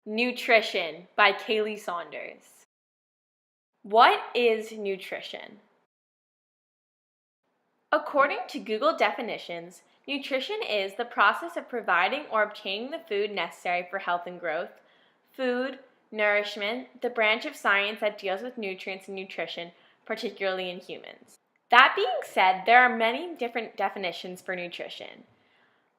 Nutrition by Kaylee Saunders. What is nutrition? According to Google definitions, nutrition is the process of providing or obtaining the food necessary for health and growth. Food, nourishment, the branch of science that deals with nutrients and nutrition, particularly in humans. That being said, there are many different definitions for nutrition.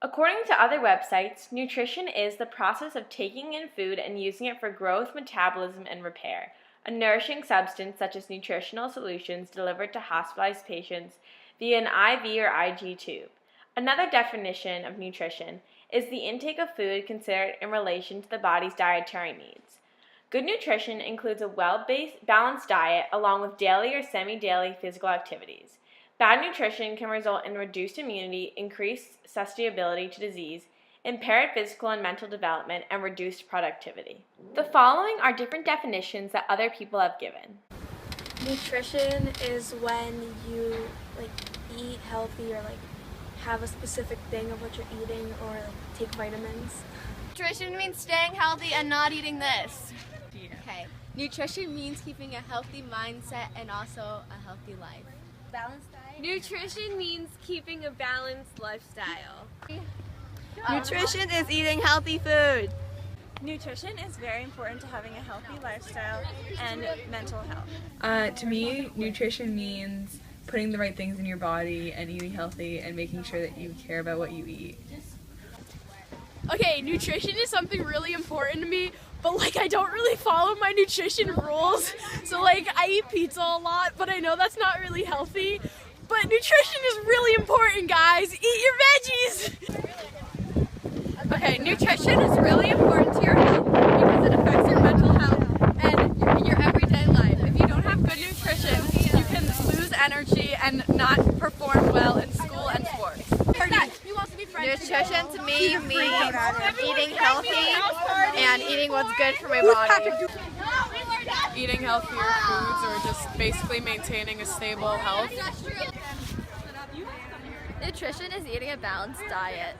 According to other websites, nutrition is the process of taking in food and using it for growth, metabolism, and repair. A nourishing substance such as nutritional solutions delivered to hospitalized patients via an IV or IG tube. Another definition of nutrition is the intake of food considered in relation to the body's dietary needs. Good nutrition includes a well-balanced diet along with daily or semi-daily physical activities. Bad nutrition can result in reduced immunity, increased susceptibility to disease, impaired physical and mental development, and reduced productivity. The following are different definitions that other people have given. Nutrition is when you eat healthy or have a specific thing of what you're eating or take vitamins. Nutrition means staying healthy and not eating this. Okay. Nutrition means keeping a healthy mindset and also a healthy life. Balanced diet. Nutrition means keeping a balanced lifestyle. Nutrition is eating healthy food. Nutrition is very important to having a healthy lifestyle and mental health. To me, nutrition means putting the right things in your body and eating healthy and making sure that you care about what you eat. Okay, nutrition is something really important to me, but I don't really follow my nutrition rules. So I eat pizza a lot, but I know that's not really healthy. But nutrition is really important, guys. Eat your veggies. Okay, nutrition is really important to your health because it affects your mental health and your everyday life. If you don't have good nutrition, you can lose energy and not perform well in school and sports. Nutrition to me means eating healthy and eating what's good for my body. Eating healthier foods or just basically maintaining a stable health. Nutrition is eating a balanced diet.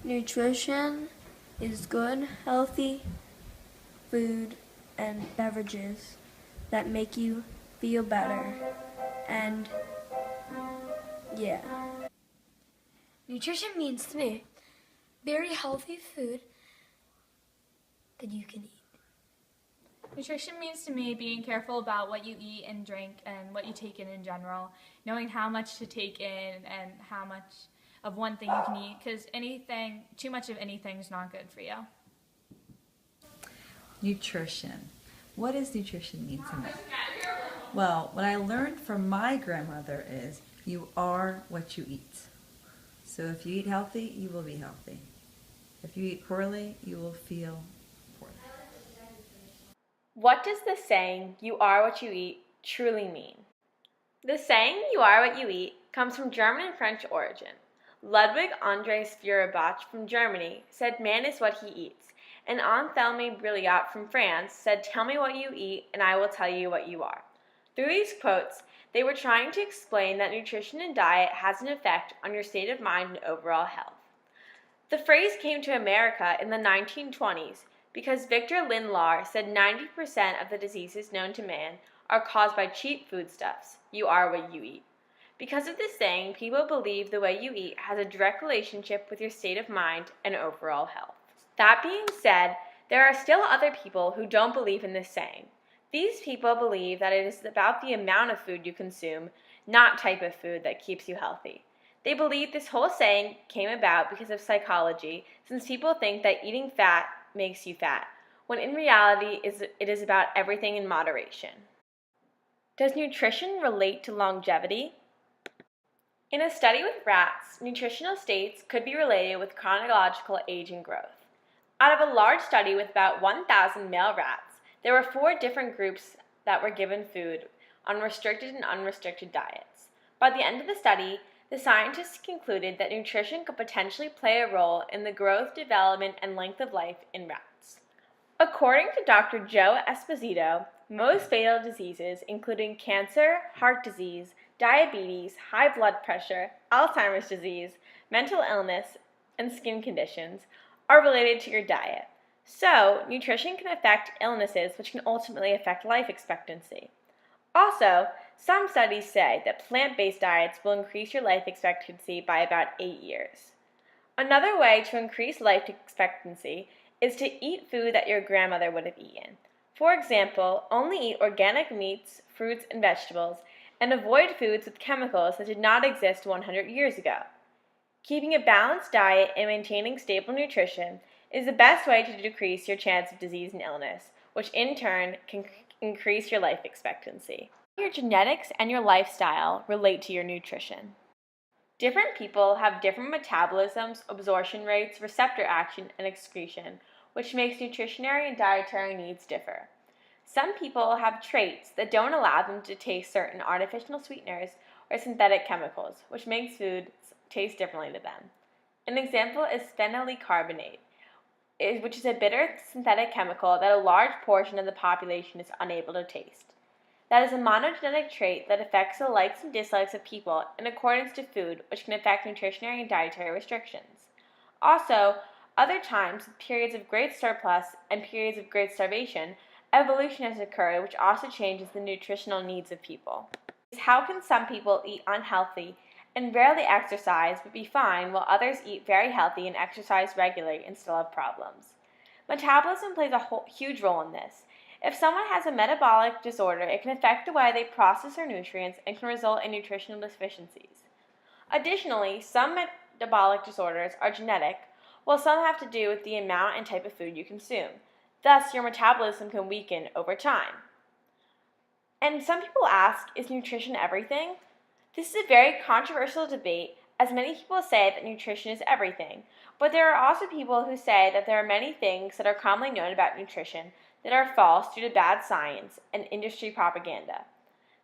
Nutrition is good, healthy food and beverages that make you feel better. And yeah. Nutrition means to me very healthy food that you can eat. Nutrition means to me being careful about what you eat and drink and what you take in general, knowing how much to take in and how much of one thing you can eat, because too much of anything is not good for you. Nutrition. What does nutrition mean to me? Well, what I learned from my grandmother is you are what you eat. So if you eat healthy, you will be healthy. If you eat poorly, you will feel poorly. What does the saying, "you are what you eat," truly mean? The saying, "you are what you eat," comes from German and French origin. Ludwig Andreas Feuerbach from Germany said, "Man is what he eats," and Anthelme Brillat from France said, "Tell me what you eat, and I will tell you what you are." Through these quotes, they were trying to explain that nutrition and diet has an effect on your state of mind and overall health. The phrase came to America in the 1920s because Victor Lindlar said 90% of the diseases known to man are caused by cheap foodstuffs. You are what you eat. Because of this saying, people believe the way you eat has a direct relationship with your state of mind and overall health. That being said, there are still other people who don't believe in this saying. These people believe that it is about the amount of food you consume, not type of food, that keeps you healthy. They believe this whole saying came about because of psychology, since people think that eating fat makes you fat, when in reality it is about everything in moderation. Does nutrition relate to longevity? In a study with rats, nutritional states could be related with chronological age and growth. Out of a large study with about 1,000 male rats, there were 4 different groups that were given food on restricted and unrestricted diets. By the end of the study, the scientists concluded that nutrition could potentially play a role in the growth, development, and length of life in rats. According to Dr. Joe Esposito, most fatal diseases, including cancer, heart disease, diabetes, high blood pressure, Alzheimer's disease, mental illness, and skin conditions, are related to your diet. So, nutrition can affect illnesses, which can ultimately affect life expectancy. Also, some studies say that plant-based diets will increase your life expectancy by about 8 years. Another way to increase life expectancy is to eat food that your grandmother would have eaten. For example, only eat organic meats, fruits, and vegetables, and avoid foods with chemicals that did not exist 100 years ago. Keeping a balanced diet and maintaining stable nutrition is the best way to decrease your chance of disease and illness, which in turn can increase your life expectancy. Your genetics and your lifestyle relate to your nutrition. Different people have different metabolisms, absorption rates, receptor action, and excretion, which makes nutritionary and dietary needs differ. Some people have traits that don't allow them to taste certain artificial sweeteners or synthetic chemicals, which makes foods taste differently to them. An example is phenylate carbonate, which is a bitter synthetic chemical that a large portion of the population is unable to taste. That is a monogenetic trait that affects the likes and dislikes of people in accordance to food, which can affect nutritionary and dietary restrictions. Also, other times, with periods of great surplus and periods of great starvation, evolution has occurred, which also changes the nutritional needs of people. How can some people eat unhealthy and rarely exercise but be fine, while others eat very healthy and exercise regularly and still have problems? Metabolism plays a huge role in this. If someone has a metabolic disorder, it can affect the way they process their nutrients and can result in nutritional deficiencies. Additionally, some metabolic disorders are genetic, while some have to do with the amount and type of food you consume. Thus, your metabolism can weaken over time. And some people ask, is nutrition everything? This is a very controversial debate, as many people say that nutrition is everything, but there are also people who say that there are many things that are commonly known about nutrition that are false due to bad science and industry propaganda.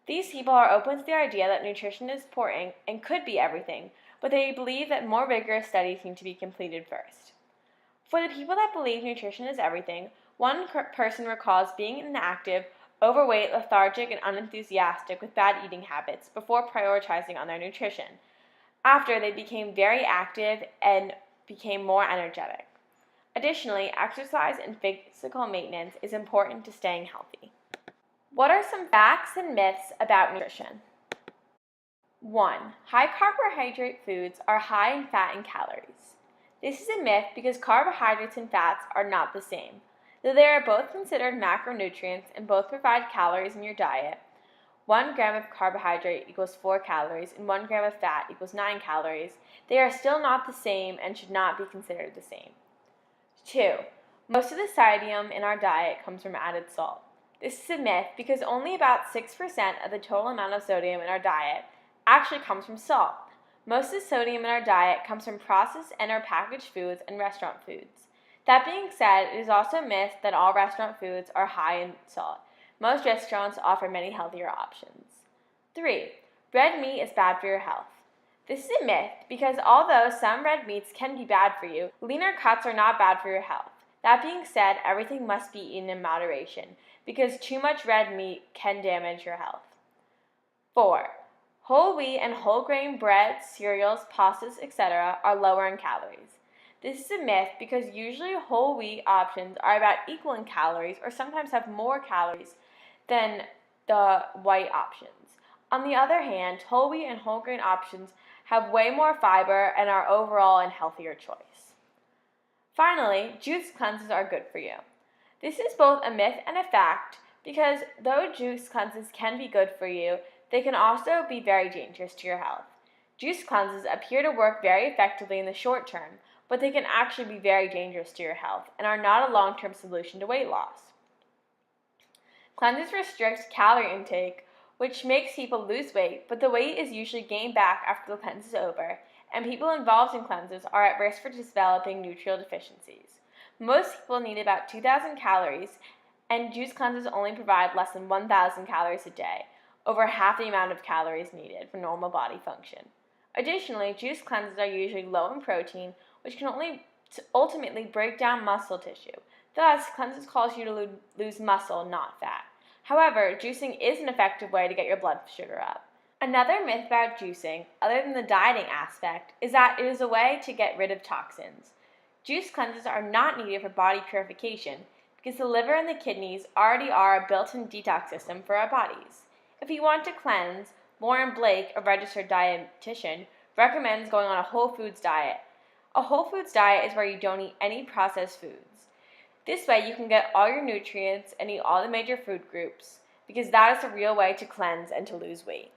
These people are open to the idea that nutrition is important and could be everything, but they believe that more rigorous studies need to be completed first. For the people that believe nutrition is everything, one person recalls being inactive, overweight, lethargic, and unenthusiastic with bad eating habits before prioritizing on their nutrition. After, they became very active and became more energetic. Additionally, exercise and physical maintenance is important to staying healthy. What are some facts and myths about nutrition? 1. High carbohydrate foods are high in fat and calories. This is a myth because carbohydrates and fats are not the same. Though they are both considered macronutrients and both provide calories in your diet, 1 gram of carbohydrate equals 4 calories and 1 gram of fat equals 9 calories, they are still not the same and should not be considered the same. 2. Most of the sodium in our diet comes from added salt. This is a myth because only about 6% of the total amount of sodium in our diet actually comes from salt. Most of the sodium in our diet comes from processed and or packaged foods and restaurant foods. That being said, it is also a myth that all restaurant foods are high in salt. Most restaurants offer many healthier options. 3. Red meat is bad for your health. This is a myth because although some red meats can be bad for you, leaner cuts are not bad for your health. That being said, everything must be eaten in moderation because too much red meat can damage your health. 4. Whole wheat and whole grain breads, cereals, pastas, etc. are lower in calories. This is a myth because usually whole wheat options are about equal in calories or sometimes have more calories than the white options. On the other hand, whole wheat and whole grain options have way more fiber and are overall a healthier choice. Finally, juice cleanses are good for you. This is both a myth and a fact because though juice cleanses can be good for you, they can also be very dangerous to your health. Juice cleanses appear to work very effectively in the short term, but they can actually be very dangerous to your health and are not a long-term solution to weight loss. Cleanses restrict calorie intake, which makes people lose weight, but the weight is usually gained back after the cleanse is over, and people involved in cleanses are at risk for developing nutrient deficiencies. Most people need about 2,000 calories, and juice cleanses only provide less than 1,000 calories a day, over half the amount of calories needed for normal body function. Additionally, juice cleanses are usually low in protein, which can only ultimately break down muscle tissue. Thus, cleanses cause you to lose muscle, not fat. However, juicing is an effective way to get your blood sugar up. Another myth about juicing, other than the dieting aspect, is that it is a way to get rid of toxins. Juice cleanses are not needed for body purification because the liver and the kidneys already are a built-in detox system for our bodies. If you want to cleanse, Lauren Blake, a registered dietitian, recommends going on a whole foods diet. A whole foods diet is where you don't eat any processed foods. This way you can get all your nutrients and eat all the major food groups, because that is the real way to cleanse and to lose weight.